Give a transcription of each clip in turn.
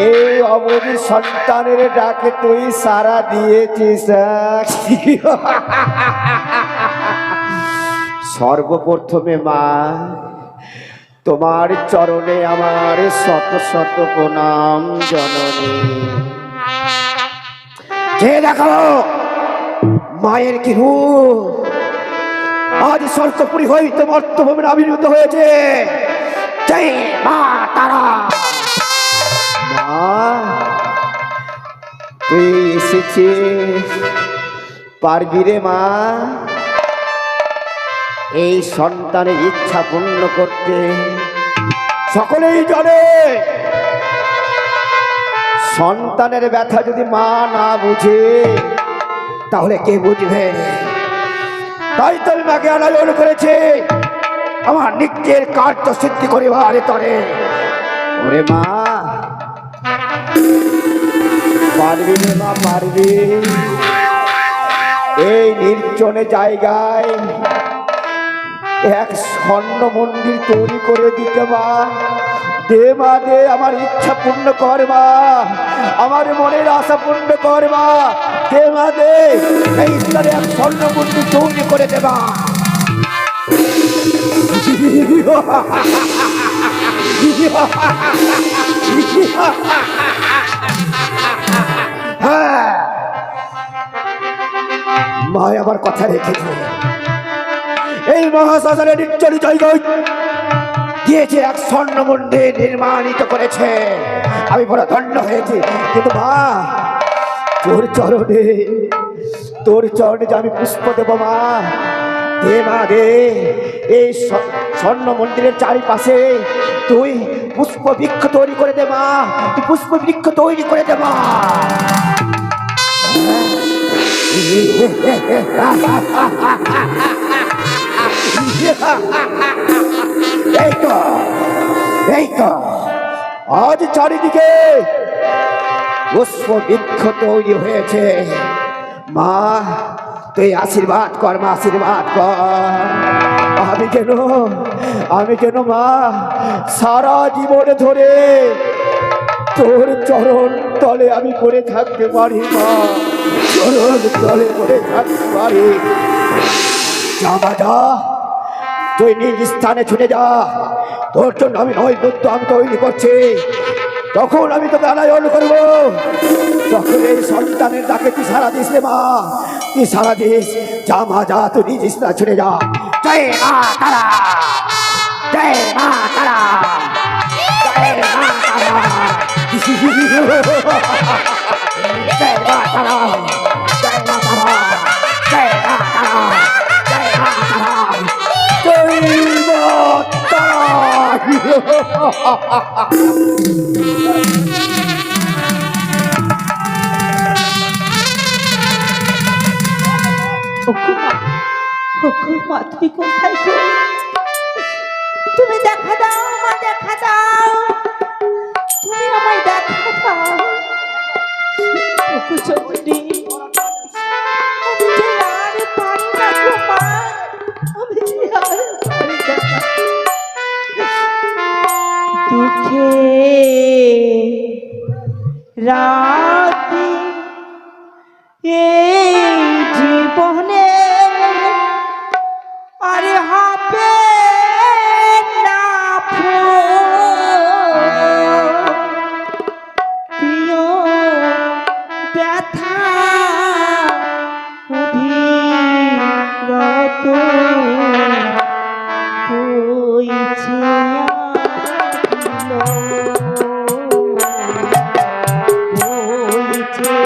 এই অবধ সন্তানের ডাকে তুই সারা দিয়েছিস। সর্বপ্রথমে মা, তোমার চরণে আমার শত শত প্রণাম জননী। যে দেখো মায়ের কি রূপ, আজ স্বর্গপুরী হইতে মর্তভূমির আবির্ভূত হয়েছে। জয় মা তারা। মা, তুই এসেছিস, পারবি রে মা এই সন্তানের ইচ্ছা পূর্ণ করতে? সকলেই জানে সন্তানের ব্যথা যদি মা না বুঝে তাহলে কে বুঝবে? তাই তো আমি মাকে আয়োজন করেছি আমার নিজের কার্য সিদ্ধি করিবার তরে। ওরে মা, পারবি রে মা, পারবি এই নির্জনে জায়গায় এক স্বর্ণ মন্দির তৈরি করে দিতে? মা দে, মা দে, আমার ইচ্ছা পূর্ণ কর মা, আমার মনের আশা পূর্ণ কর মা, দে মা দে, এই স্তরে এক স্বর্ণ মন্দির তৈরি করে দেবা। হ্যাঁ, মা আমার কথা রেখেছে। এই মহাশ্মশানের নির্জনী জায়গায় দিয়েছে এক স্বর্ণ মন্দির নির্মাণিত করেছে, আমি বড় ধন্য হয়েছি। কিন্তু মা, তোর চরণে যে আমি পুষ্প দেব মা, দে মা দে, এই স্বর্ণ মন্দিরের চারিপাশে তুই পুষ্প বৃক্ষ তৈরি করে দে মা, তুই পুষ্প বৃক্ষ তৈরি করে দে মা। এই তো আজ চারিদিকে পুষ্প বৃক্ষ তৈরি হয়েছে। মা তুই আশীর্বাদ কর মা, আশীর্বাদ কর। আমি যেন মা সারা জীবন ধরে তোর চরণ তলে আমি পড়ে থাকতে পারি মা, চরণ তলে পড়ে থাকতে পারি। যা মা যা, তুই নিজ স্থানে ছুটে যা, তোর জন্য আমি নৈবেদ্য আমি তৈরি করছি। তখন আমি তোকে আনায়ন করবো, তখন এই সন্তানের ডাকে তুই সারা দিস রে মা, তুই সারা দিস। যা মা যা, তুই নিজ স্থানে ছুটে যা। জয় মা তারা, জয় মা তারা, জয় মা তারা, জয় মা তারা, জয় মা তারা, জয় মা তারা, জয় মা তারা, জয় মা তারা। তুমি কোথায় গো? তুমি দেখা দাও মা, দেখা দাও, তুমি আমায় দেখা দাও। চন্ডী, আমি যে আর পারি না গো মা, আমি যে আর পারি না। দুঃখে রাতে এই জীবনে আরে হবে না প্রিয় ব্যথা অভিরত বইছে বইছে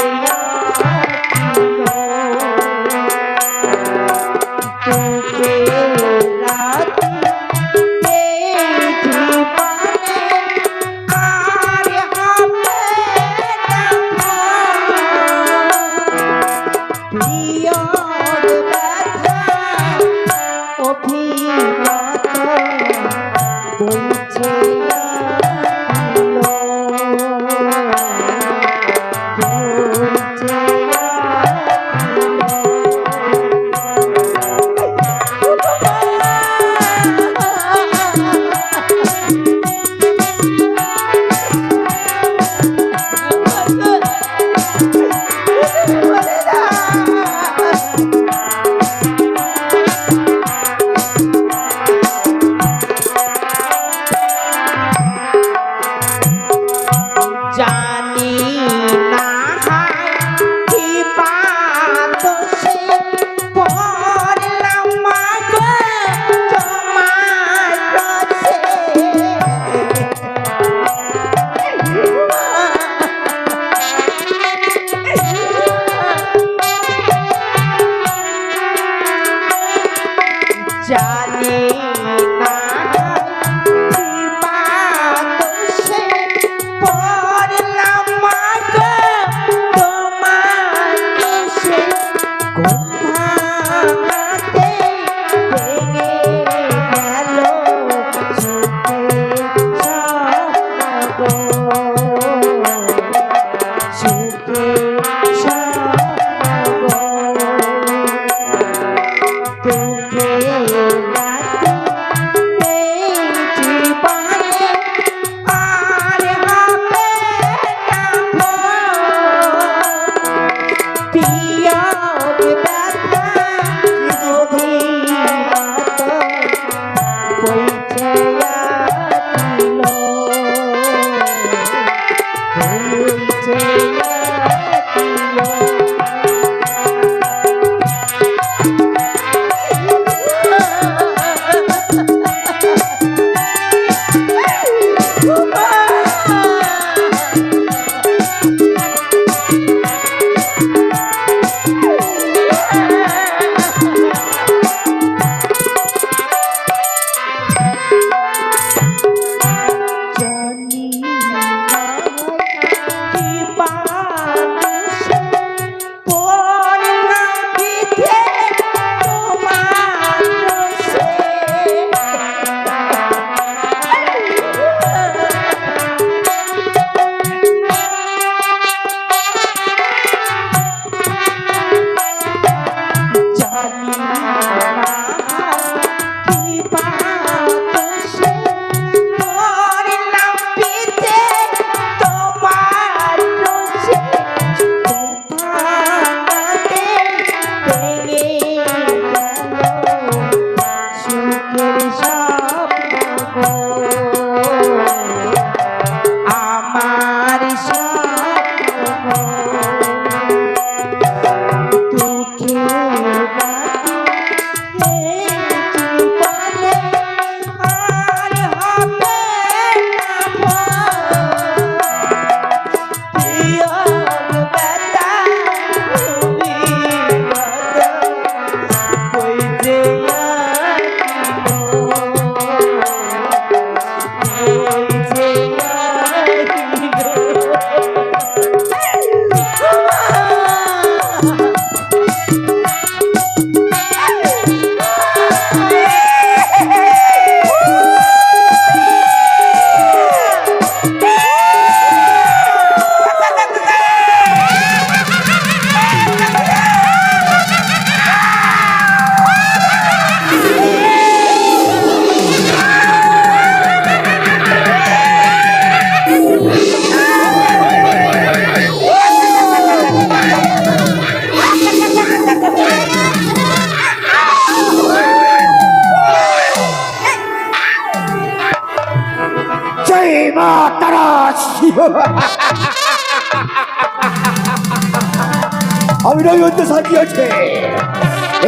আমি নৈবেদ্য সাজিয়েছে,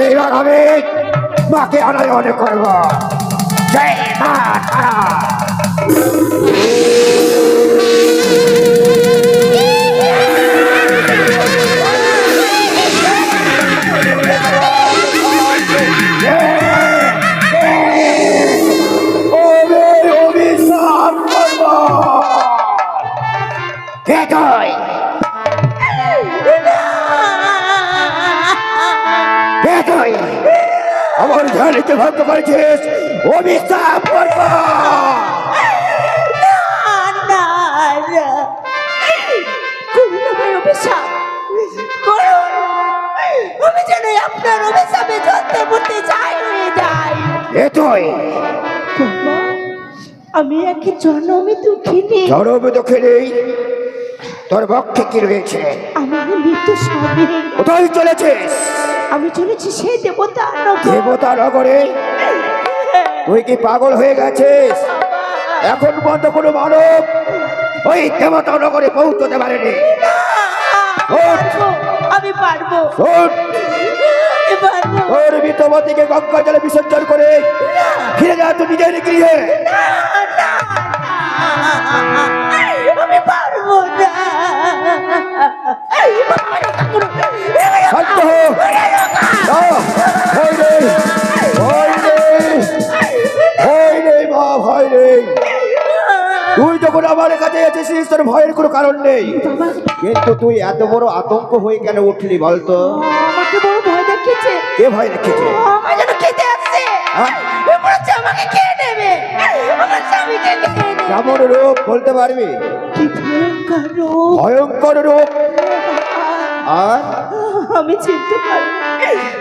এইবার আমি মাকে আনায়নে করব। জয় মা তারা। অভিশাপ করব। কে তুই? কে তুই? আমার ধ্যানিতে ভক্ত করেছিস, অভিশাপ করব। আমি যেন আপনার অভিশাপে যন্ত্রমূর্তি যাই হয়ে যাই। এ তুই? আমি একে জন্মে দুঃখিনী। জন্মে দুঃখিনী? তোর পক্ষে কি রয়েছে? আমার মৃত্যু স্বামী। কোথায় চলেছিস? আমি চলেছি সেই দেবতা দেবতা নগরে। তুই কি পাগল হয়ে গেছিস? এখন বন্ধ কোনো মানব ওই দেবতা নগরে পৌঁছতে পারেনি। আমি পারবো। তোর মৃতবতীকে গঙ্গা জলে বিসর্জন করে ফিরে যা তুই নিজের গৃহে। আমি পারবো না। শান্ত হো। ভয় নেই, ভয় নেই, ভয় নেই মা, ভয় নেই। তুই যখন আমার কাছে এসেছিস তোর ভয়ের কোনো কারণ নেই, কিন্তু তুই এত বড় আতঙ্ক হয়ে কেন উঠলি বলতো? আমাকে বড় ভয় দেখিয়েছে। কে ভয় দেখিয়েছে? আমার যেন খেতে আসছে। আমাকে খেয়ে নেবে। আমার স্বামীকে খেয়ে নেবে। কেমন রূপ বলতে পারবি? কি ভয়ঙ্কর রূপ। ভয়ঙ্কর রূপ। আর আমি চিনতে পারি।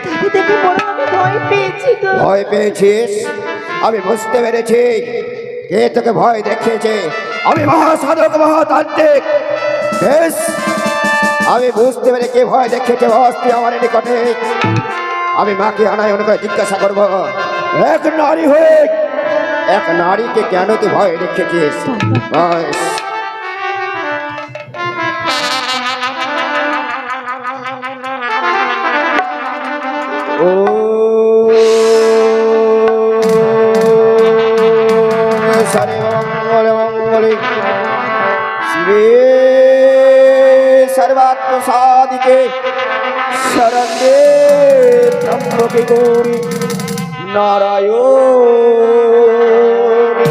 তাকে দেখে বড় আমি ভয় পেয়েছি গো। ভয় পেয়েছিস? আমি বুঝতে পেরেছি কে তোকে ভয় দেখিয়েছে। আমি মহাসাধক মহাতান্ত্রিক। বেশ, আমি বুঝতে পেরে কে ভয় দেখিয়েছে। তুই আমার নিকটে। আমি মাকে আনায়ন করে জিজ্ঞাসা করবো, এক নারী হয়ে এক নারীকে কেন তুই ভয় দেখিয়েছিস? বেশ, ও সরে মঙ্গলে মঙ্গলে শিবে সর্বাত্ম সাধিকে শরণে ত্রম্বকে গৌরী নারায়ণী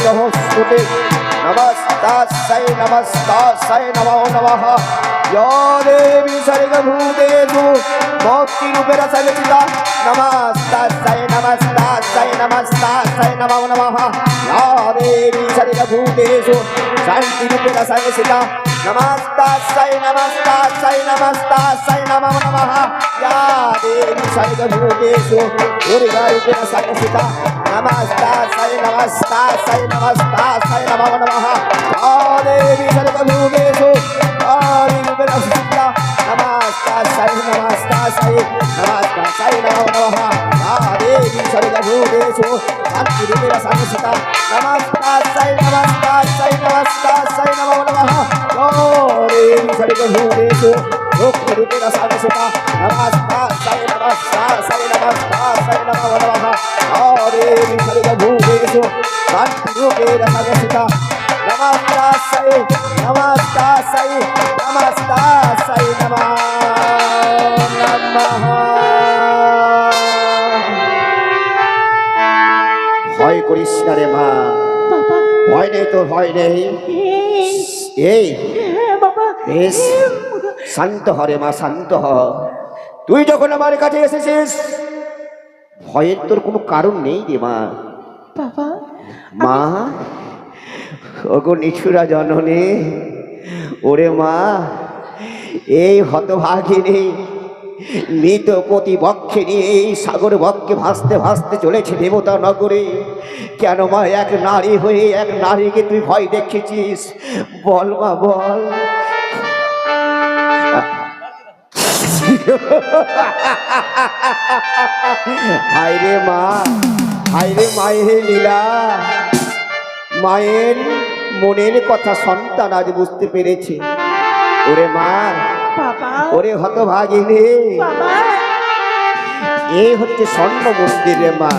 নমস্তুতে। নমস্তাস্যৈ নমস্তাস্যৈ নমো নমঃ। या देवी सर्वभूतेषु भक्तिरूपेण संस्थिता नमस्तास्यै नमस्तास्यै नमस्तास्यै नमो नमः। या देवी सर्वभूतेषु शान्तिरूपेण संस्थिता नमस्तास्यै नमस्तास्यै नमस्तास्यै नमो नमः। या देवी सर्वभूतेषु दुर्गारूपेण संस्थिता नमस्तास्यै नमस्तास्यै नमस्तास्यै नमो नमः। या देवी सर्वभूतेषु नमस्तास्यै नमस्तास्यै नमस्तास्यै नमो नमः। या देवी सर्वभूतेषु शान्तिरूपेण संस्थिता नमस्तास्यै नमस्तास्यै नमस्तास्यै नमो नमः। या देवी सर्वभूतेषु मुक्तिरूपेण संस्थिता नमस्तास्यै नमस्तास्यै नमस्तास्यै नमो नमः। या देवी सर्वभूतेषु शान्तिरूपेण संस्थिता नमस्तास्यै नमस्तास्यै नमस्तास्यै नमो नमः। ভয় করিস না রে মা, বাবা। ভয় নেই তোর, ভয় নেই। এই বাবা। বেশ, শান্ত হ রে মা, শান্ত হ। তুই যখন আমার কাছে এসেছিস ভয়ের তোর কোনো কারণ নেই রে মা। বাবা। মা, ওগো নিঠুরা জননী, ওরে মা, এই হতভাগিনী মৃত প্রতিপক্ষে নিয়ে এই সাগর বক্ষে ভাসতে ভাসতে চলেছে দেবতা নগরে। কেন মা এক নারী হয়ে এক নারীকে তুই ভয় দেখেছিস? বল মা, বল। হায় রে মা, হায় রে মায়ের লীলা, মায়ের মনের কথা সন্তান আজ বুঝতে পেরেছে। ওরে মা, বাবা ওরে হতভাগিনী, বাবা এই হচ্ছে স্বর্ণ মন্দির রে মা।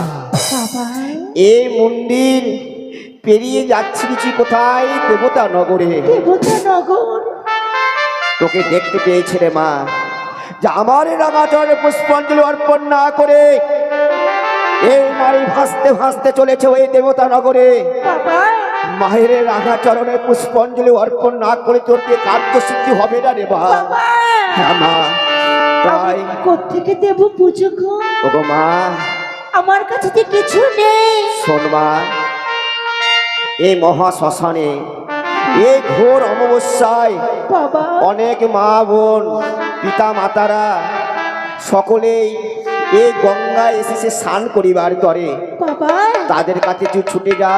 বাবা এই মন্দির পেরিয়ে যাচ্ছি কোথায়? দেবতা নগরে। দেবতা নগর। তোকে দেখতে পেয়েছে রে মা, যে আমার রাঙাচরণে পুষ্পাঞ্জলি অর্পণ না করে এই নারী ভাসতে ভাসতে চলেছে ওই দেবতা নগরে। বাবা মায়ের রাঙাচরণে পুষ্পাঞ্জলি অর্পণ না করে তোর দিয়ে কার্যসিদ্ধি হবে না রে মা। বাবা হ্যাঁ মা, তাই কোত্থেকে দেব পুজো গো? ওগো মা, আমার কাছে যে কিছু নেই। শোন মা, এই মহা শ্মশানে এই ঘোর অমাবস্যায় বাবা অনেক মা বোন পিতা মাতারা সকলেই এই গঙ্গায় এসেছে স্নান করিবার তরে। বাবা তাদের কাছে তুই ছুটে যা,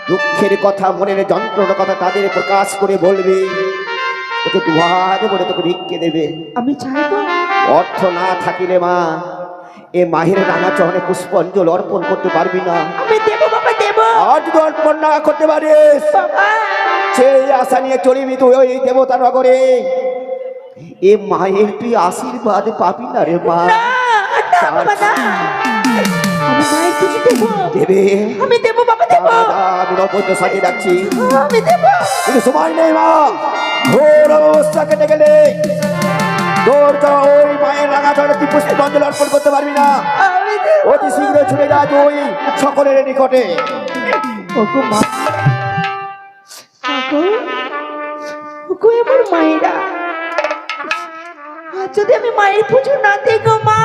দুঃখের কথা, মনের যন্ত্রণার কথা তাদের প্রকাশ করে বলবি, তোকে দুহাত বলে তোকে ভিক্ষে দেবে। আমি চাইবো অর্থ না থাকিলে মা এ মাহির রাঙা চরণে পুষ্পাঞ্জলি অর্পণ করতে পারবি না। আমি দেব বাবা দেব। আর যদি অর্পণ না করতে পারিস, বাবা সেই আশা নিয়ে চলিবি তুই ওই দেবতা নগরে। এ মায়ের তুই আশীর্বাদ পাবি না রে মা। না না বাবা না, আমি মায়ের পুজো দেব। দেবে আমি দেব বাবা দেব। দাদা, আমি নবদ্র সাজিয়ে রাখছি, আমি দেব। কিন্তু সময় নেই মা। ঘোর অবস্থা কেটে গেলে তোর তো ওই মায়ের রাঙা চরণে তুই পুষ্পাঞ্জলি অর্পণ করতে পারবি না। আমি দেব। অতি শীঘ্র ছুটে যা তুই সকলের নিকটে। ওগো মা, ওগো ওগো আমার মায়েরা, আজ যদি আমি মায়ের পুজো না দিই গো মা,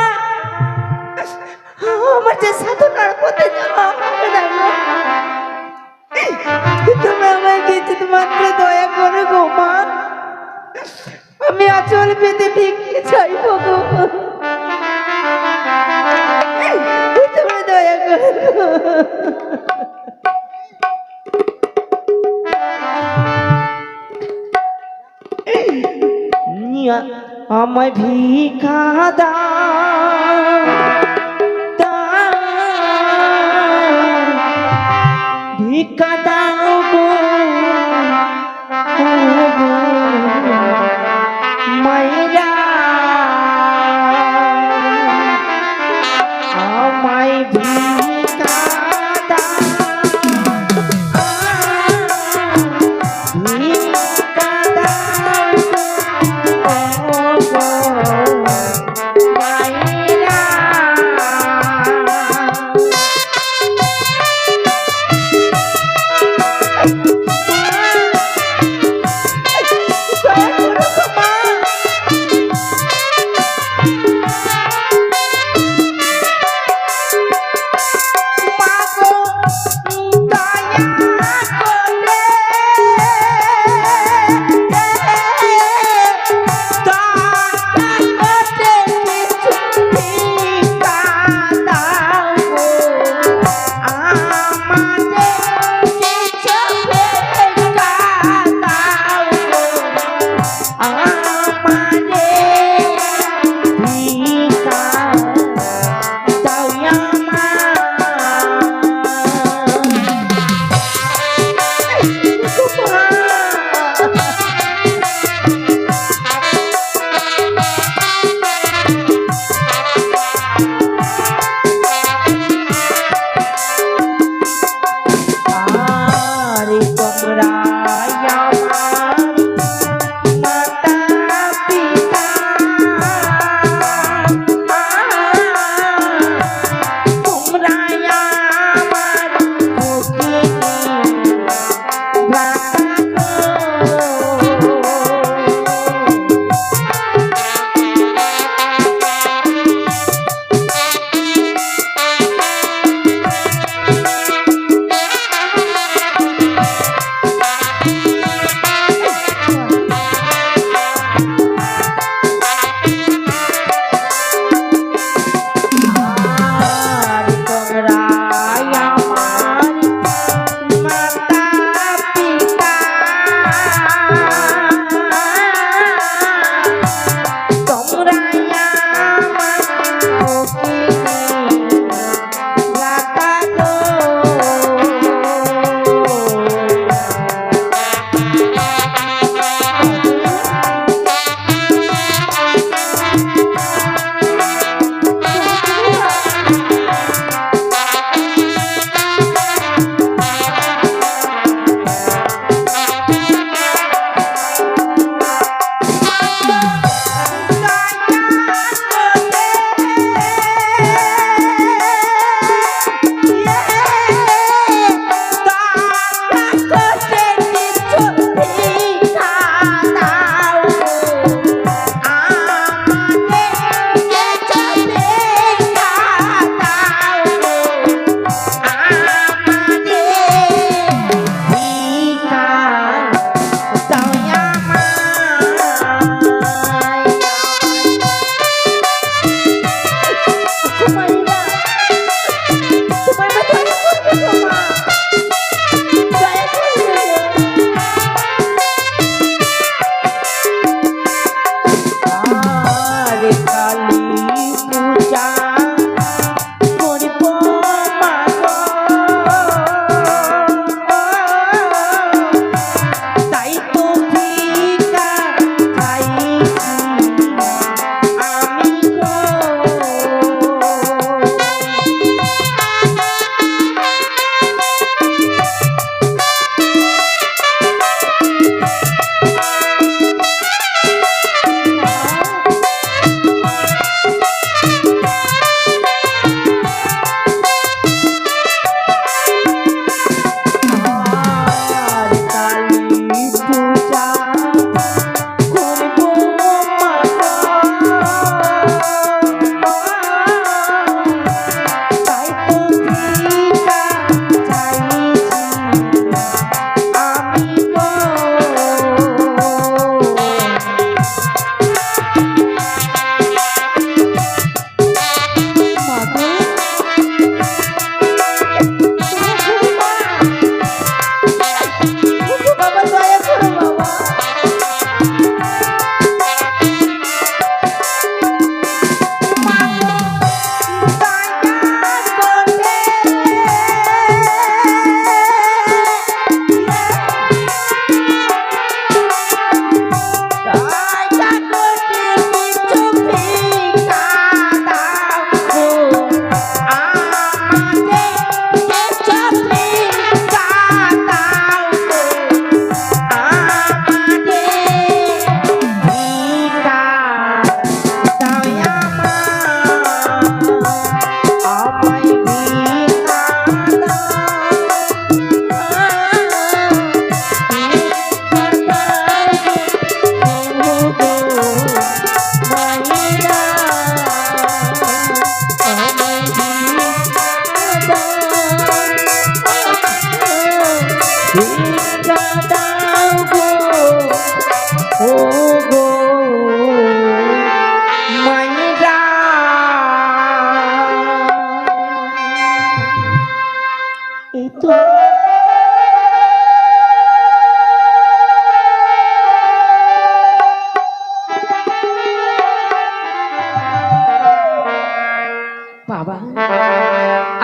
আমার যে সাধনার পথে যাওয়া হবে না গো। তুমি আমার কিছু মাত্র দয়া করো গো মা, আমি আচল পেতে ভিক্ষে চাইবো গো, তুমি দয়া করো। আমায় ভিক্ষা দাও, ভিক্ষা দাও গো, ও গো মায়েরা, আমায় ভিক্ষা দাও, ভিক্ষা দাও গো, মায়েরা।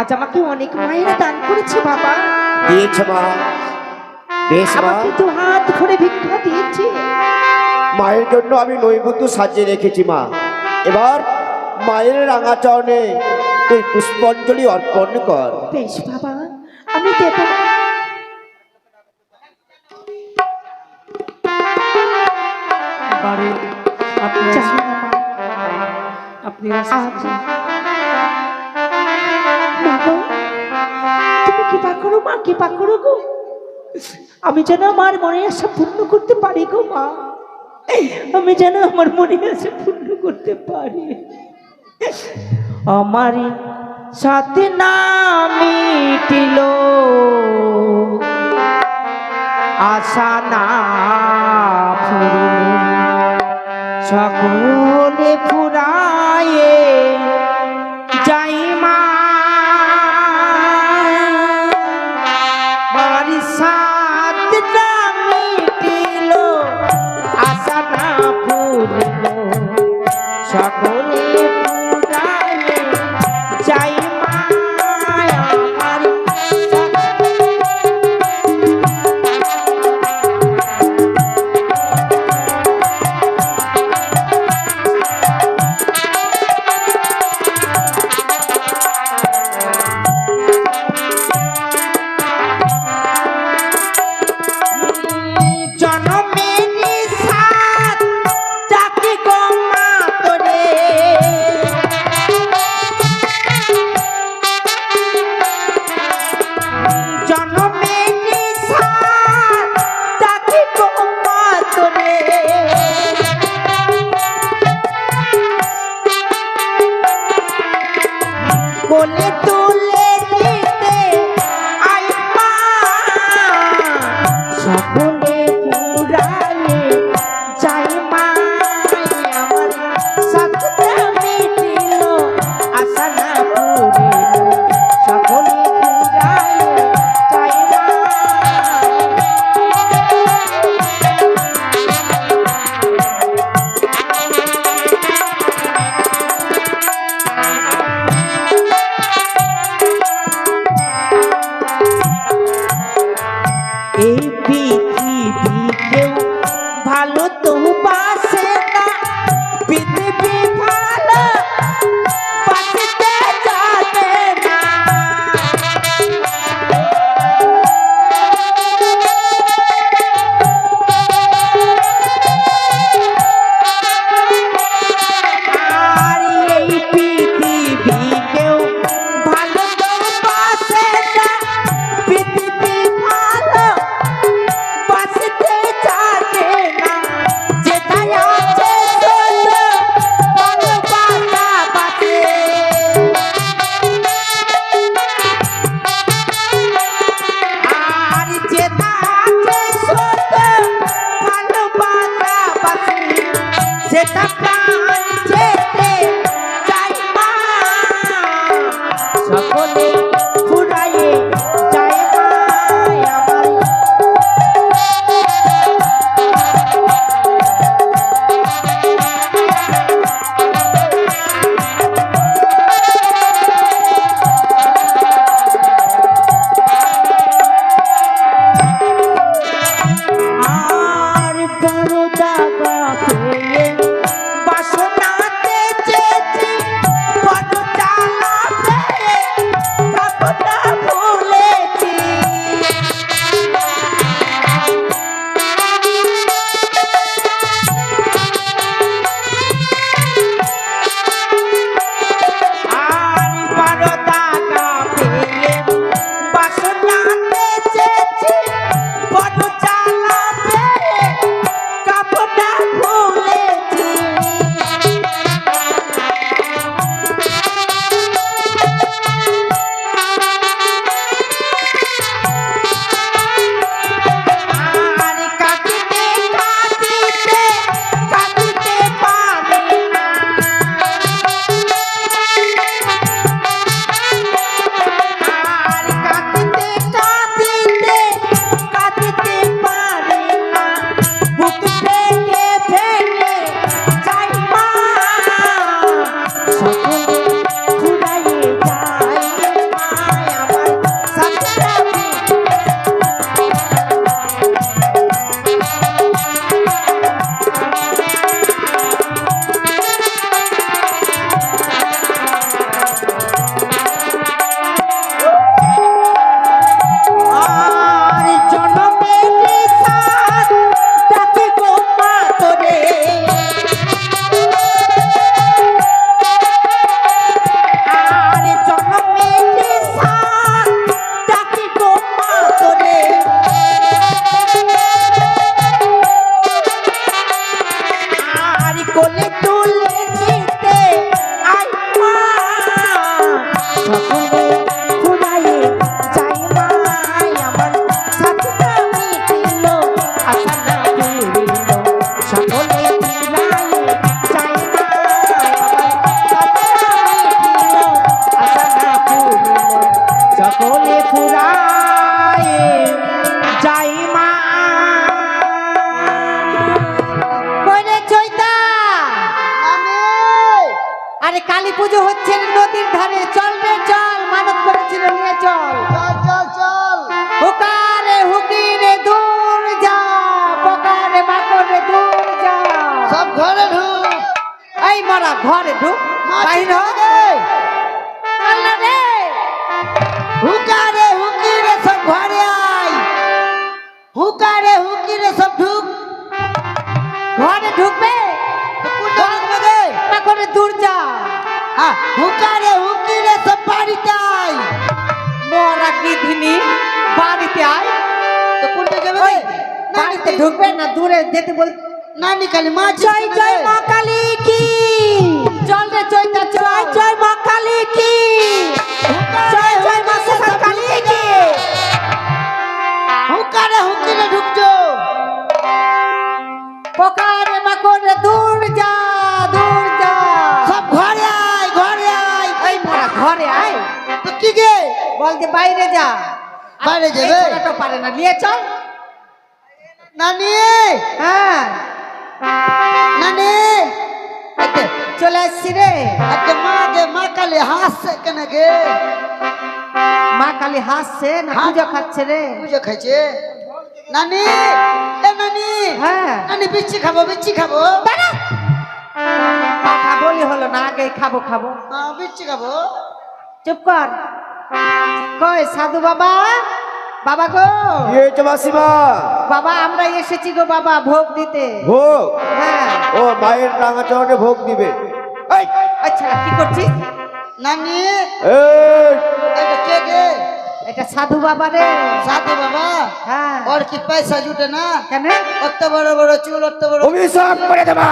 আজ আমাকে অনেক মায়েরা দান করেছে বাবা, দিয়েছে মা, বেশ মা। আমাকে তো হাত ভরে ভিক্ষা দিয়েছে। মায়ের জন্য আমি নৈবেদ্য সাজিয়ে রেখেছি মা। এবার মায়ের রাঙা চরণে তুই পুষ্পাঞ্জলি অর্পণ কর। বেশ বাবা, আমি দেব। বাড়ি আপনি জানো না মা, আপনি আজ বাবা, তুমি কৃপা করো মা, কৃপা করো গো। আমি যেন আমার মনে আশা পূর্ণ করতে পারি গো মা, আমি যেন আমার মনে আশা পূর্ণ করতে পারি। আমার সাথে না মিটিল আশা না ফুরিল, সকলে ফুরায়ে যাই মা, বাড়ির সাথে না মিটিল আশা না ফুরিল, সকলে ফুরায়ে যাই মা। আমার জনমের সাথ চাকি গো মা তোরে, জনমের সাথ চাকি গো মা তোরে, কোলে তুলে নিতে আই মা, সকলে পুরালে যাই মা। আমার সাথে মিটিল আশা না পুরিল, সকলে পুরালে যাই মা। এই পৃথিবী কেউ ভালো তো বাসে না, পৃথিবী ভালো বাসতে জানে না। আর এই পৃথিবী কেউ ভালো তো বাসে না, পৃথিবী ভালো বাসতে জানে না। যেটাই আছে চলো ভালোবাসা বাসে, আর যেটা আছে চলো ভালোবাসা বাসে, সেটা প্রাণ যেতে চাই মা, সকলে ফুরায়ে যায় মা। আমার আর বড় দাগা পেয়ে বাসনাতে চেয়েছি, বড় জ্বালা পেয়ে কাপড়টা ভুলেছি। আর বড় দাগা পেয়ে বাসনাতে চেয়েছি, বড় জ্বালা পেয়ে কাপড়টা ভুলেছি। কালী পুজো হচ্ছে নদীর ধারে, চল রে চল, মানত করেছিল নিয়ে চল। চল চল চল। হুকারে হুকিরে দূর যা, পকারে মাকড়ে দূর যা। সব ঘরে ঢুক। এই মরা ঘরে ঢুক, বাইর হ। চল না রে। হুকারে হুকিরে সব ঘরে আয়। হুকারে হুকিরে সব ঢুক। ঘরে ঢুকবে, কোনটা ঢুকবে রে? মাকড়ে দূর যা। হ্যাঁ, হুকারে হুকিরে সব বাড়িতে আয়। মরা কি ধিনি, বাড়িতে আয়। তো কোনটা যাবে ওই, রে? বাড়িতে ঢুকবে না দূরে যেতে বল। নানি কালী মা জয় জয় মা কালী কি, চল রে চৈতা চল। জয় মা কালী কি, জয় জয় মা কালী কি। হুকারে হুকিরে ঢুকছো। পোকারে মাকড়ে দূর যা, দূর যা। সব ঘরে আয়, ঘরে আয়। এই মোরা ঘরে আয়, তো কি গে? বল যে বাইরে যা। বাইরে এই যাবে? ছোটটা পারে না, নিয়ে চল। নানি হ্যাঁ নানি এতে চলে আসছি রে। আজকে মা কালী হাসছে কেন গে? মা কালী হাসছে না পুজো খাচ্ছে রে? পুজো খাইছে। নানি এ নানি, হ্যাঁ নানি বিচ্ছি খাবো, বিচ্ছি খাবো। পাঠা বলি হলো না, আগে খাবো খাবো। হ্যাঁ, বিচ্ছি খাবো। চুপ কর। কই সাধু বাবা, বাবা গো, কি হয়েছে মাসিমা? বাবা আমরা এসেছি গো বাবা ভোগ দিতে। ভোগ? হ্যাঁ। ও মায়ের রাঙাচরণে ভোগ দিবে। এই, আচ্ছা কি করছিস? নানি এই, এটা কে গে? এটা সাধু বাবা রে। সাধু বাবা? হ্যাঁ ওর কি পয়সা জুটে না? কেন? অত বড় বড় চুল, অত বড়। অভিশাপ করে দেবা।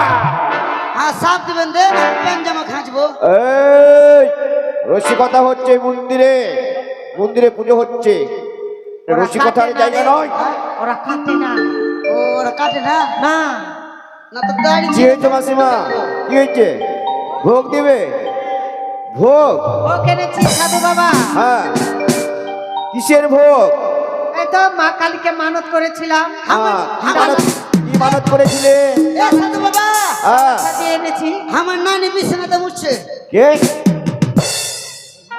হ্যাঁ, সাপ দিবেন দে, প্যান্ট জামা খাঁচবো। এই, রসিকতা হচ্ছে মন্দিরে, মন্দিরে পুজো হচ্ছে, ওরা রসিকতার কাটে না জায়গা রে। নয়। ওরা কাটে না। ও, ওরা কাটে না? না না তো দাড়ি কি হয়েছে মাসিমা? কি হয়েছে? ভোগ দিবে? ভোগ? ও কেনেছি সাধু বাবা। হ্যাঁ, কিসের ভোগ? এই তো মা কালীকে মানত করেছিলাম, হ্যাঁ, কি মানত করেছিলে? এ সাধু বাবা, হ্যাঁ, দিয়ে এনেছি। আমার নানি বিছানাতে উঠছে। কে?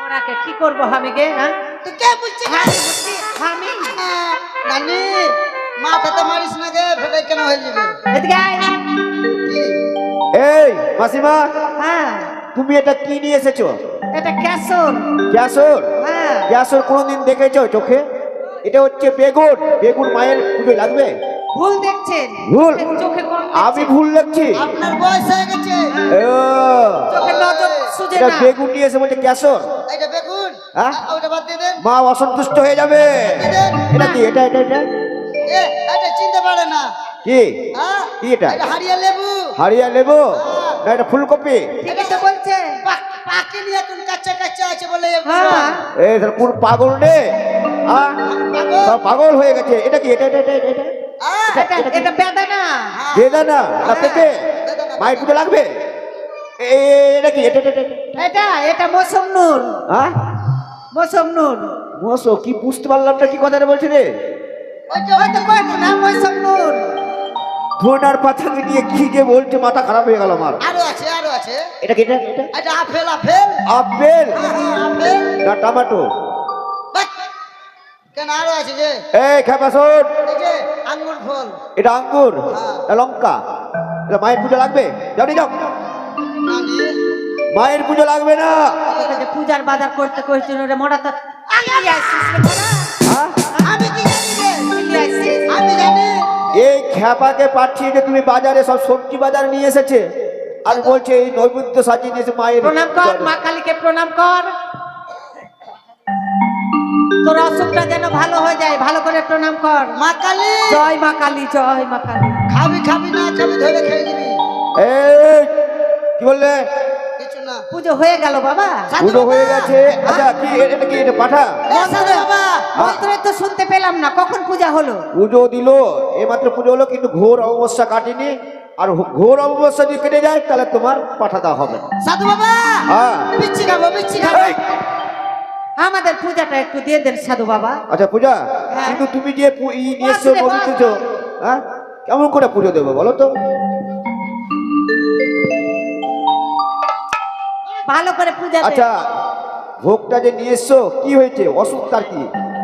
ওরাকে কি করবো আমি গে? হ্যাঁ তো কে বুঝছে? আমি নানি মাথাতে মারিস না গে, ফেটে কেন হয়ে যাবে? এদিকে আয়। কি? এই মাসিমা, হ্যাঁ তুমি এটা কি নিয়ে এসেছো? এটা ক্যাসর। গ্যাসর? হ্যাঁ গ্যাসর কোনোদিন দেখেছো চোখে? এটা হচ্ছে বেগুন। বেগুন মায়ের পুজোয় লাগবে? ভুল দেখছেন, ভুল? চোখে কম আমি দেখছেন। ভুল লাগছি? আপনার বয়স হয়ে গেছে। ও, চোখে নজর সুজে এটা না। বেগুন নিয়ে এসে বলছে গ্যাসর। এটা বেগুন, হ্যাঁ? ওটা বাদ দিয়ে দেন। মা অসন্তুষ্ট হয়ে যাবে। এটা কি? এটা এটা এটা এ, এটা চিনতে পারে না। কি? হ্যাঁ? কি এটা? এটা হারিয়া লেবু। হারিয়া লেবু না এটা ফুলকপি? ঠিকই তো বলছে। পাকে নিয়ে এখন কাঁচা কাঁচা আছে বলে হ্যাঁ এই তোর কোন পাগল রে? হ্যাঁ, পাগল। সব পাগল হয়ে গেছে। এটা কি? এটা এটা এটা এটা এটা এটা বেদানা। বেদানা না পেঁপে? মায়ের পুজো লাগবে? এটা কি? এটা এটা এটা এটা এটা মৌসুম নূর, হ্যাঁ, মৌসুম নূর। মোসো কি বুঝতে পারলাম না কি কথাটা বলছি রে? হয়তো কয়েক না মৌসুম নূর। ধনার পাতাকে নিয়ে কি যে বলছে, মাথা খারাপ হয়ে গেল আমার। আরো আছে, আরো আছে। এটা কি? এটা এটা এটা আপেল, আপেল। Apple apple. না টমেটো? বাহ! কেন আরো আছে যে? এই খেপা শোন, এই যে আঙ্গুর ফল। এটা আঙ্গুর হ্যাঁ। না লঙ্কা? এটা মায়ের পুজো লাগবে? যাও নি যাও, নানি মায়ের পুজো লাগবে না। তোকে যে পূজার বাজার করতে কইছিল রে মোড়া তো আগে আসছিস রে মোড়া। হ্যাঁ? আমি কি জানি রে? চলে আসছিস। আমি জানি। এই খেপাকে পাঠিয়ে যে তুমি বাজারে সব সবজি বাজার নিয়ে এসেছে আর বলছে এই নৈবেদ্য সাজিয়ে নিয়েছে মায়ের। প্রণাম কর, মা কালীকে প্রণাম কর। তোর অসুখটা যেন ভালো হয়ে যায়, ভালো করে প্রণাম কর। মা কালী, জয় মা কালী, জয় মা কালী। খাবি খাবি না খাবি ধরে খেয়ে দিবি। এই কি বললে? কিছু না। পুজো হয়ে গেল বাবা। পুজো হয়ে গেছে? আচ্ছা কি এটা কি? এটা পাঠা? এ সাধু বাবা, মন্ত্রে তো শুনতে পেলাম না, কখন পূজা হলো? পুজো দিল, এইমাত্র পুজো হলো, কিন্তু ঘোর অমাবস্যা কাটেনি। আর ঘোর অমাবস্যা যদি কেটে যায় তাহলে তোমার পাঠা দেওয়া হবে না। সাধু বাবা, হ্যাঁ। বিচ্ছি খাবো, বিচ্ছি খাবো। এই, আমাদের পূজাটা একটু দিয়ে দেন সাধু বাবা। আচ্ছা পূজা, হ্যাঁ। কিন্তু তুমি যে নিয়ে এসছো বাস রে, বাস। পবিত্র, হ্যাঁ, কেমন করে পুজো দেবো বলো তো? ভালো করে পূজা দে। আচ্ছা ভোগটা যে নিয়ে এসছো কি হয়েছে অসুখ তার কি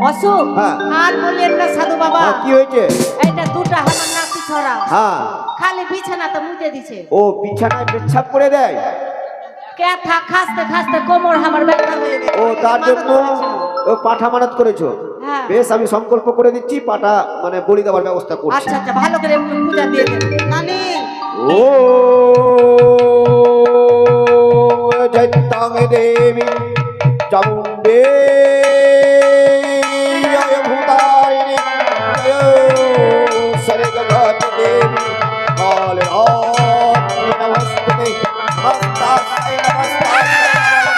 অসুখ হ্যাঁ। আর বললেন না সাধু বাবা, হ্যাঁ, কি হয়েছে এটা দুটা আমার নাতি ছড়া হ্যাঁ খালি বিছানাতে মুতে দিছে। ও বিছানায় পেচ্ছাপ করে দেয় ক্যাথা খাসতে খাসতে কোমর আমার ব্যথা হয়ে গেছে। ও তার জন্য ও পাঠা মানত করেছো হ্যাঁ। বেশ আমি সংকল্প করে দিচ্ছি পাঠা মানে বলি দেওয়ার ব্যবস্থা করছি আচ্ছা আচ্ছা ভালো করে একটু পূজা দিয়ে দেন নানি। ও জয়তাং দেবী চামুণ্ডে জয় ভূতারিণী জয় সরগতি দেবী কালরাত্রি নমস্তে নমস্তায় নমস্তায়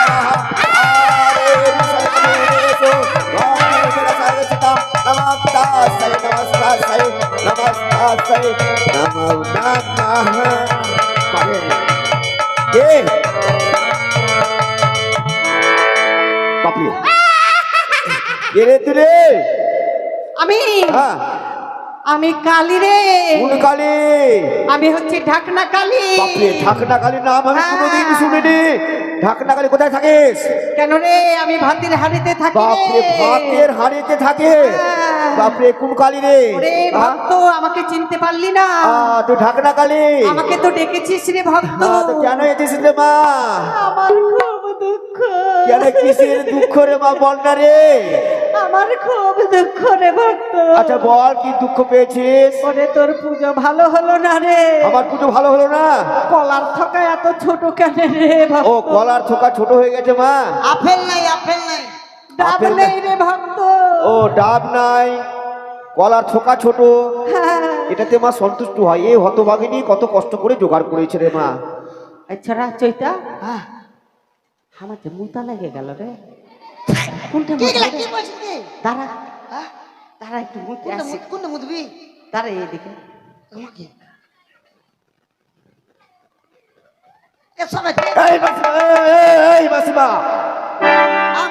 আমি আমি কালী রে, আমি হচ্ছে ঢাকনা কালী। ঢাকনা কালী নাম আমি হ্যাঁ। কোনোদিন শুনিনি। ঢাকনা কালী কোথায় থাকিস? কেন রে আমি ভাতের হাড়িতে থাকি বাপরে রে। ভাতের হাড়িতে থাকে হ্যাঁ। বাপরে কোন কালী রে? ওরে ভক্ত আমাকে চিনতে পারলি না? তুই ঢাকনা কালী আমাকে তো ডেকেছিস রে ভক্ত। তো কেন এসেছিস রে মা? আমার খুব দুঃখ, কেন কিসের দুঃখ রে মা বল না রে? আমার খুব দুঃখ রে ভক্ত। আচ্ছা বল কি দুঃখ পেয়েছিস? ওরে তোর পুজো ভালো হলো না রে। আমার পুজো ভালো হলো না? কলার থকা এত ছোট কেন রে ভক্ত? ও গলার থোকা ছোট হয়ে গেছে মা। আপেল নাই আপেল নাই। ডাব আপেল না- নেই রে ভক্ত। ও ডাব নাই গলার থোকা ছোট হ্যাঁ। এটাতে মা সন্তুষ্ট হয়। এই হতভাগিনী কত কষ্ট করে জোগাড় করেছে রে মা। আচ্ছা রা চৈতা, আমার যে মুতা লেগে গেল রে। কোনটা মুতবি রে? কি বলছিস রে? দাঁড়া দাঁড়া একটু মুতে আসি। কোনটা মুদবি? দাঁড়া এইদিকে। আমাকে এ সবাই এই মাসিমা, এই মাসিমা।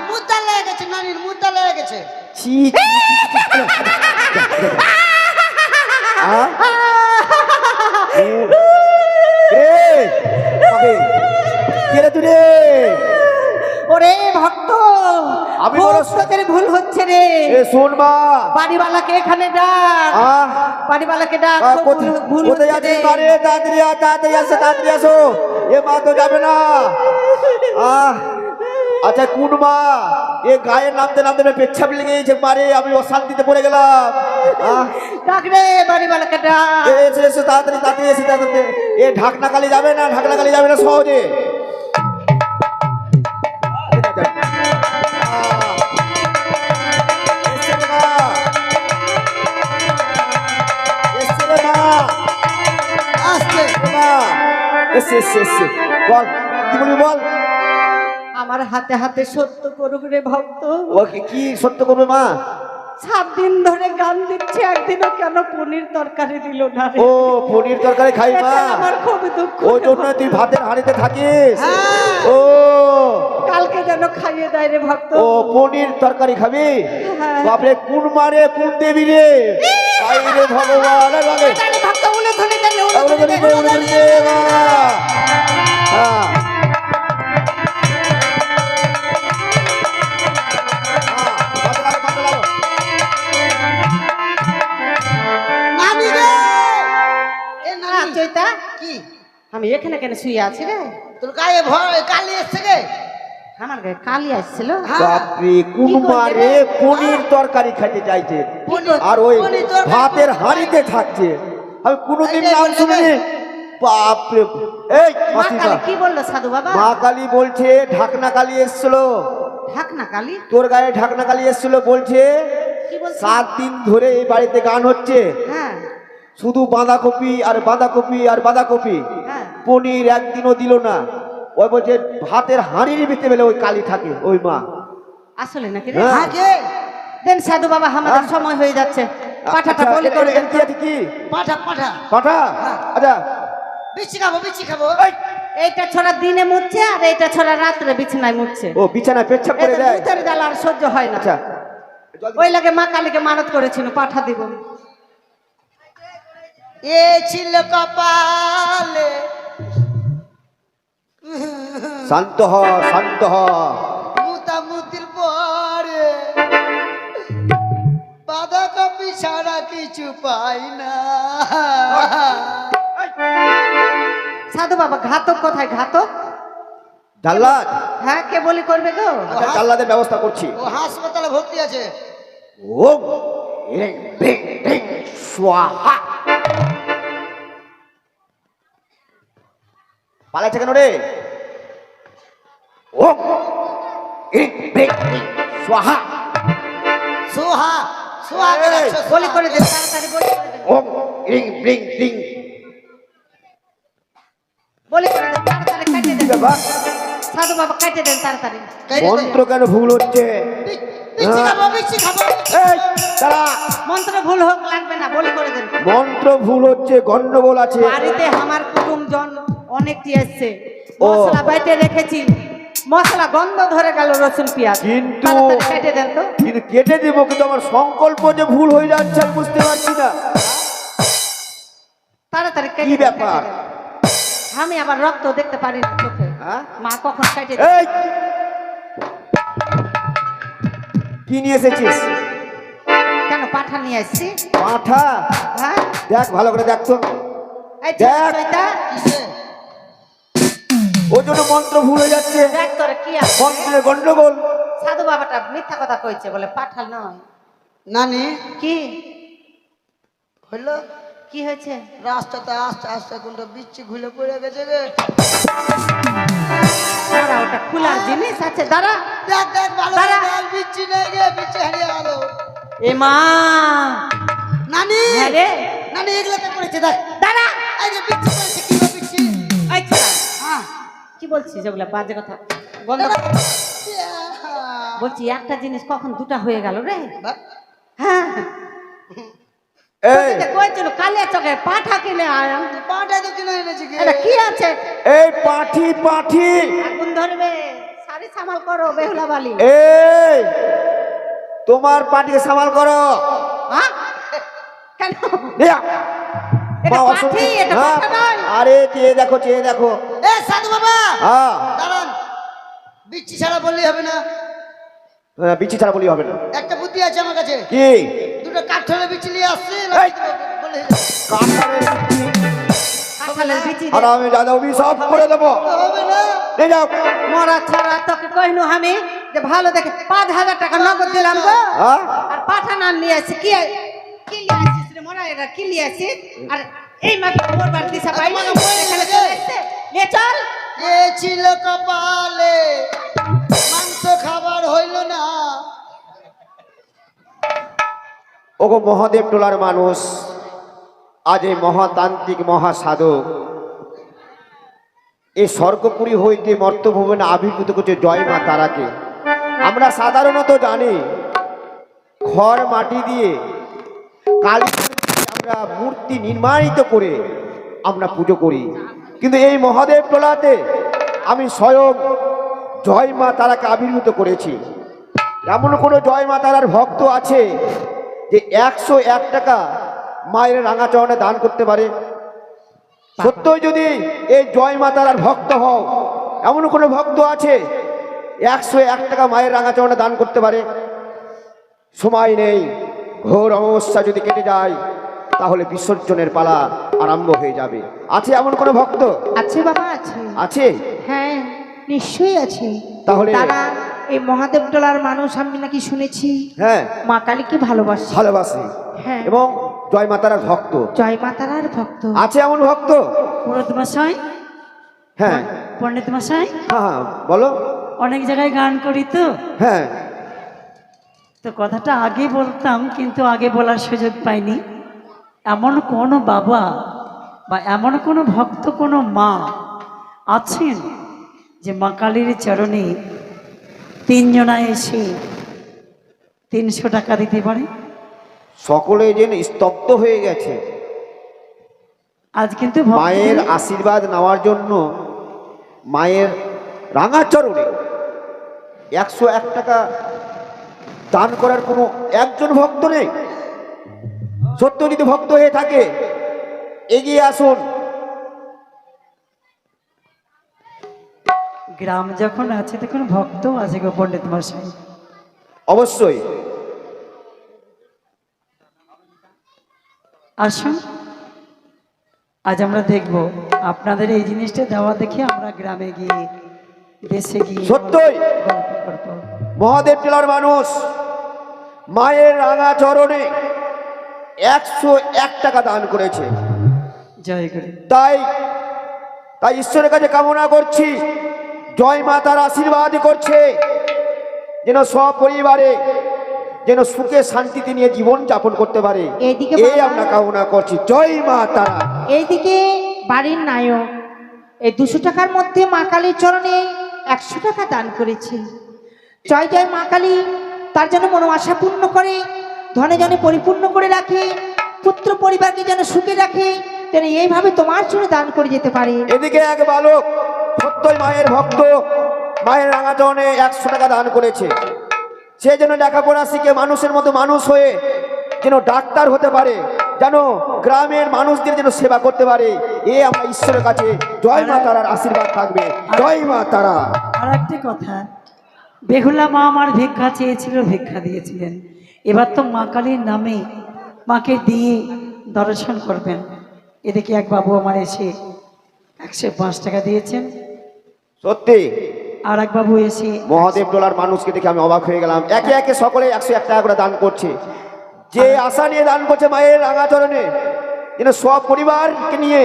মুদ্দা লেগে গেছে, নানির মুদ্দা লেগে গেছে। ছি, ছি, ছি, ছি, ছি। আ? এ, বাকে, কে রে তুই রে? ওরে ভক্ত, আমি খুব বড়- তোদের ভুল হচ্ছে রে। এ শোন মা। বাড়িওয়ালাকে এখানে ডাক, আহ, বাড়িওয়ালাকে ডাক। আহ, খুব কোথায়- ভুল কোথায় হচ্ছে যাচ্ছিস রে। মা রে? তাড়াতাড়ি আয়, তাড়াতাড়ি আসো, তাড়াতাড়ি আসো। এ মা তো যাবে না। আহ, আচ্ছা কোন মা? এ গায়ে নামতে নামতে পেচ্ছাপ লেগে গেছে মারে, আমি অশান্তিতে পড়ে গেলাম। আহ, ডাক রে বাড়িওয়ালাকে ডাক। এসে এসে তাড়াতাড়ি তাড়াতাড়ি এসে তাড়াতাড়ি। এ ঢাকনা কালি যাবে না, ঢাকনা কালি যাবে না সহজে। এসছে রে মা। এসছে রে মা। আসছে রে মা। এসছে, এসছে, এসছে। বল কি বলবি বল। আমার হাতে হাতে সত্য করুক রে ভক্ত। ও কি সত্য করবে মা? 7 দিন ধরে গান দিচ্ছে, একদিনও কেন পনির তরকারি দিল না রে। ও পনির তরকারি খাই মা। এতে আমার খুব দুঃখ। ওই জন্য তুই ভাতের হাঁড়িতে থাকিস। হ্যাঁ। ও কালকে যেন খাইয়ে দেয় রে ভক্ত। ও পনির তরকারি খাবি? হ্যাঁ। বাপরে কোন মারে কোন দেবী রে? আই রে ভগবান আরে বাগে। তাহলে ভক্ত উলে ধরে দেন উলে ধরে দে, উলে ধরে দে, মা। হ্যাঁ। হ্যাঁ, পাতলা, পাতলা। নানি রে এ নানি চৈতা, কি আমি এখানে কেন শুয়ে আছি রে? তোর গায়ে ভয় কালি এসছে গে? আমার গায়ে কালি আসছিল। বাপরে কোন কি করবে মারে রে? পনির তরকারি খেতে চাইছে পনির- আর ওই পনির তরকারি- ভাতের হাঁড়িতে থাকছে। আমি কোনোদিন এই রে, নাম এই রে, শুনিনি। বাপরে এই মা মাসিমা, কালী কি বললো সাধু বাবা? মা কালী বলছে ঢাকনা কালী এসছিল ঢাকনা কালী তোর গায়ে, ঢাকনা কালী এসছিল বলছে কি বলছে? 7 দিন ধরে এই বাড়িতে গান হচ্ছে, হ্যাঁ শুধু বাঁধাকপি আর বাঁধাকপি আর বাঁধাকপি, হ্যাঁ। পনির একদিনও দিল না। ওই বলছে ভাতের হাঁড়ির ভিতরে বেলে ওই কালী থাকে ওই মা। আসলে নাকি রে? হ্যাঁ। আগে দেন সাধু বাবা, আমাদের সময় হয়ে যাচ্ছে। পাঠাটা বলি করে দেন তো। কি পাঠা পাঠা পাঠা? আচ্ছা বিচি খাবো বিচি খাবো। এইটা ছড়া দিনে মুচ্ছে আর এইটা ছড়া রাত্রে বিছানায় মুচ্ছে। ও বিছানায় পেচ্ছাপ করে এতে দেয়। ভূতের জ্বালা আর সহ্য হয় না। আচ্ছা ওই লাগে মা কালীকে মানত করেছিল পাঠা দিব। এ ছিল কপালে শান্ত হ, শান্ত হ। মুতামুতির পরে বাঁধাকপি ছাড়া কিছু পাই না। সাধু বাবা ঘাতক কোথায় ঘাতক? জাল্লাদ, হ্যাঁ, কে বলি করবে গো? আচ্ছা জাল্লাদের ব্যবস্থা করছি। ও হাসপাতালে ভর্তি আছে। ওম হ্রিং হ্রিং হ্রিং স্বাহা। পালাচ্ছে কেন রে? ওম হ্রিং হ্রিং হ্রিং স্বাহা। সোহা সোহা করে রাখছো, বলি সোহা। করে দেন, তাড়াতাড়ি বলি করে দেন। ওম হ্রিং হ্রিং হ্রিং। বলি করে দেন, তাড়াতাড়ি কেটে কি দেন। ব্যাপার? সাধু বাবা কেটে দেন তাড়াতাড়ি। কেটে দে। মন্ত্র কেন ভুল হচ্ছে? বিচ্ছি খাবো, বিচ্ছি খাবো। এই দাঁড়া, মন্ত্র ভুল হোক লাগবে না, বলি করে দেন। মন্ত্র ভুল হচ্ছে, গন্ডগোল আছে। বাড়িতে আমার কুটুমজন অনেকটি এসছে, ও। মশলা বাইটে রেখেছি, মশলা গন্ধ ধরে গেল, রসুন পেঁয়াজ। কিন্তু তাড়াতাড়ি কেটে দেন তো। কিন্তু কেটে দেবো, কিন্তু আমার সংকল্প যে ভুল হয়ে যাচ্ছে আমি বুঝতে পারছি না। তাড়াতাড়ি কেটে কি দেন, ব্যাপার? কেটে দেন। আমি আবার রক্ত দেখতে পারি না চোখে। হ্যাঁ? মা কখন কেটে দেন। এই কি নিয়ে এসেছিস? কেন পাঠা নিয়ে আসছি? পাঁঠা? হ্যাঁ, দেখ ভালো করে দেখ তো। এই দেখ। চৈতা, কিসে? ওই জন্য মন্ত্র ভুল হয়ে যাচ্ছে, দেখ তোরে কি আছে। মন্ত্রের গন্ডগোল। সাধু বাবাটা মিথ্যা কথা কইছে, বলে পাঠা নয়। নানি কি হইলো? কি হয়েছে? রাস্তাতে আস্তে আস্তে কোনটা বিচ্ছি ঘুরে পড়ে গেছে রে। দাঁড়া, ওটা খোলার জিনিস আছে, দাঁড়া। দেখ দেখ ভালো দাঁড়া। করে দেখ, বিচ্ছি নেই রে, বিচ্ছি হারিয়ে গেল। এ মা, নানি হ্যাঁ রে, নানি এগুলোতে পড়েছে, দেখ। দাঁড়া। এই যে বিচ্ছি পড়েছে, কি গো বিচ্ছি? এই ছোড়া, হ্যাঁ। কি বলছিস যেগুলা বাজে কথা? বন্ধ কর। বলছি একটা জিনিস কখন দুটা হয়ে গেল রে? হ্যাঁ, এই কইছিল কালিয়া চকে পাঠা কিনে আয়াম। পাটা তো কিনে এনেছি কি? এটা কি আছে? এই পাঠি পাঠি, আগুন ধরবে, সারি সামাল করো বেহুলা বালি। এই তোমার পাটিকে সামাল করো। হ্যাঁ, কেন? ইয়া, এটা মা পাঠি, অসুখী। এটা হ্যাঁ, পাঠা নয়। আরে চেয়ে দেখো, চেয়ে দেখো। এ সাধু বাবা হ্যাঁ, দাঁড়ান, বিচ্ছি ছাড়া বললেই হবে না। বিচি ছাড়া বলি হবে না। একটা বুদ্ধি আছে আমার কাছে। কি? দুটো কাঠের বিচ্ছি নিয়ে আসছি, এই! বলে কাঁঠালের বিচি? কাঁঠালের বিচি আর আমি দাদা অভিশাপ করে দেবো। হবে না। নিয়ে যাও। মরা ছাড়া তোকে কইনু আমি যে ভালো দেখে 5,000 টাকা নগদ দিলাম গো। হ্যাঁ? আর পাঠা না নিয়ে আসি, কি কি নিয়ে আসিস রে মরা, এরা কি নিয়ে আসিস? আর এই মাত্র মোরবার দিশা পাইনি, এখানে চলে এসছে। নিয়ে চল। এ ছিল কপালে, মাংস খাবার হইল না। ওগো মহাদেব টোলার মানুষ, আজ এই মহাতান্ত্রিক মহাসাধক এই স্বর্গপুরী হইতে মর্তভুবনে আবির্ভূত করছে জয় মা তারাকে। আমরা সাধারণত জানি খড় মাটি দিয়ে কালী আমরা মূর্তি নির্মাণিত করে আমরা পুজো করি, কিন্তু এই মহাদেব টোলাতে আমি স্বয়ং জয় মা তারাকে আবির্ভূত করেছি। এমন কোনো জয় মা তারার ভক্ত আছে যে 101 টাকা মায়ের রাঙাচরণে দান করতে পারে? সত্যই যদি এই জয় মা তারার ভক্ত হও, এমন কোনো ভক্ত আছে 101 টাকা মায়ের রাঙাচরণে দান করতে পারে? সময় নেই, ঘোর অমাবস্যা যদি কেটে যায় তাহলে বিসর্জনের পালা আরম্ভ হয়ে যাবে। আছে এমন কোনো ভক্ত? আছে বাবা, আছে। আছে? হ্যাঁ, নিশ্চয়ই আছে। তাহলে- তারা এই মহাদেব টোলার মানুষ, আমি নাকি শুনেছি হ্যাঁ, মা কালীকে ভালোবাসে। ভালোবাসি হ্যাঁ, এবং জয় মা তারার ভক্ত। জয় মা তারার ভক্ত। আছে এমন ভক্ত? পণ্ডিত মশাই, হ্যাঁ পণ্ডিত মশাই, হ্যাঁ হ্যাঁ, বলো। অনেক জায়গায় গান করি তো, হ্যাঁ, তো কথাটা আগে বলতাম কিন্তু আগে বলার সুযোগ পাইনি। এমন কোনো বাবা বা এমন কোনো ভক্ত, কোনো মা আছেন যে মা কালীর চরণে 3 জনা এসে 300 টাকা দিতে পারে? সকলে যেন স্তব্ধ হয়ে গেছে। আজ কিন্তু মায়ের আশীর্বাদ নেওয়ার জন্য মায়ের রাঙাচরণে 101 টাকা দান করার কোনো একজন ভক্ত নেই। সত্য যদি ভক্ত হয়ে থাকে এগিয়ে আসুন। গ্রাম যখন আছে তখন ভক্ত আছে গো পণ্ডিত মশাই। অবশ্যই। আসুন আজ আমরা দেখব আপনাদের এই জিনিসটা দেওয়া দেখে আমরা গ্রামে গিয়ে দেশে গিয়ে সত্যই গল্প করবো। মহাদেব টিলার মানুষ মায়ের রাঙা চরণে 101 টাকা দান করেছে। জয় গুরু। তাই তাই ঈশ্বরের কাছে কামনা করছি, জয় মা তার আশীর্বাদ করছে যেন সপরিবারে যেন সুখে শান্তিতে নিয়ে জীবন যাপন করতে পারে, এইদিকে এই আমরা কামনা করছি। জয় মা তারা। এইদিকে বাড়ির নায়ক এই 200 টাকার মধ্যে মা কালীর চরণে 100 টাকা দান করেছে। জয় জয় মা কালী তার যেন মনোবাসা পূর্ণ করে, ধনে জনে পরিপূর্ণ করে রাখে, পুত্র পরিবারকে যেন সুখে রাখে, যেন এইভাবে তোমার জন্য দান করে যেতে পারে। এদিকে এক বালক সত্যই মায়ের ভক্ত, মায়ের রাঙা চরণে 100 টাকা দান করেছে। সে যেন লেখাপড়া শিখে মানুষের মতো মানুষ হয়ে যেন ডাক্তার হতে পারে, যেন গ্রামের মানুষদের যেন সেবা করতে পারে, এ আমরা ঈশ্বরের কাছে জয় মা তারার আশীর্বাদ থাকবে। জয় মা তারা। আর একটা কথা, বেহুলা মা আমার ভিক্ষা চেয়েছিল, ভিক্ষা দিয়েছিলেন। এবার তো মা কালীর নামে মাকে দিয়ে দর্শন করবেন। এদিকে এক বাবু আমার এসে 105 টাকা দিয়েছেন, সত্যি আর এক বাবু এসে মহাদেব টোলার মানুষকে দেখে আমি অবাক হয়ে গেলাম। একে একে সকলে 101 টাকা করে দান করছে। যে আশা নিয়ে দান করছে মায়ের রাঙা চরণে যেন সব পরিবারকে নিয়ে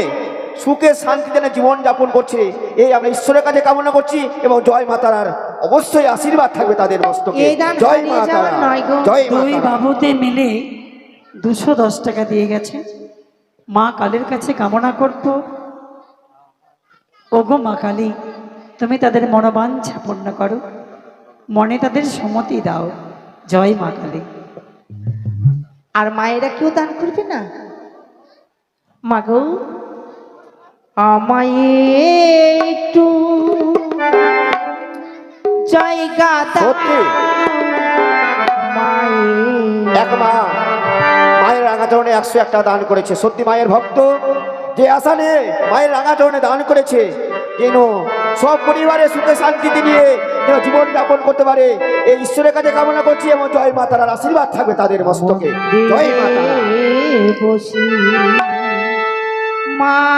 সুখে শান্তি যেন জীবন যাপন করছে, এই আমরা ঈশ্বরের কাছে কামনা করছি। এবং জয় মা তারার অবশ্যই আশীর্বাদ থাকবে তাদের মস্তকে। এই দান জয় মা হারিয়ে তারা। যাওয়ার নয় গো। জয় মা দুই তারা। বাবুতে মিলে 210 টাকা দিয়ে গেছে। মা কালীর কাছে কামনা করব, ওগো মা কালী তুমি তাদের মনোবাঞ্ছা পূর্ণ করো, মনে তাদের সম্মতি দাও। জয় মা কালী। আর মায়েরা কেউ দান করবে না? মাগো আমায় একটু জায়গা দাও সত্যি মায়ের। এক মা মায়ের রাঙা চরণে 101 টাকা দান করেছে। সত্যি মায়ের ভক্ত, যে আশা নিয়ে মায়ের রাঙা চরণে দান করেছে যেন সব পরিবারে সুখে শান্তিতে নিয়ে যেন জীবন যাপন করতে পারে, এই ঈশ্বরের কাছে কামনা করছি। এবং জয় মা তারার আশীর্বাদ থাকবে তাদের মস্তকে। জয় মা তারা। বসি মায়ের